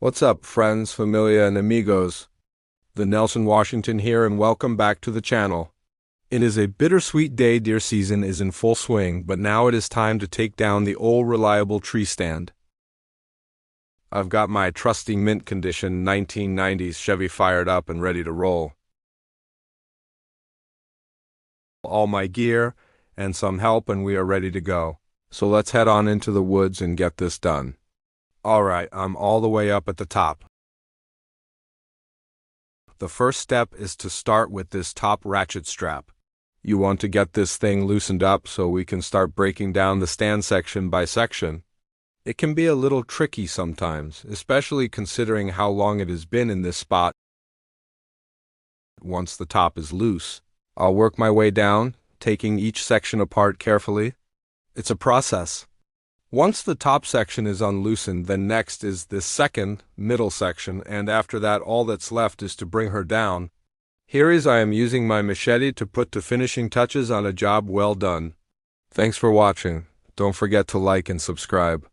What's up, friends, familia, and amigos? The Nelson Washington here, and welcome back to the channel. It is a bittersweet day. Deer season is in full swing, but now it is time to take down the old reliable tree stand. I've got my trusty mint condition 1990s Chevy fired up and ready to roll. All my gear and some help, and we are ready to go. So let's head on into the woods and get this done. Alright, I'm all the way up at the top. The first step is to start with this top ratchet strap. You want to get this thing loosened up so we can start breaking down the stand section by section. It can be a little tricky sometimes, especially considering how long it has been in this spot. Once the top is loose, I'll work my way down, taking each section apart carefully. It's a process. Once the top section is unloosened, then next is this second, middle section, and after that all that's left is to bring her down. Here is I am using my machete to put the finishing touches on a job well done. Thanks for watching. Don't forget to like and subscribe.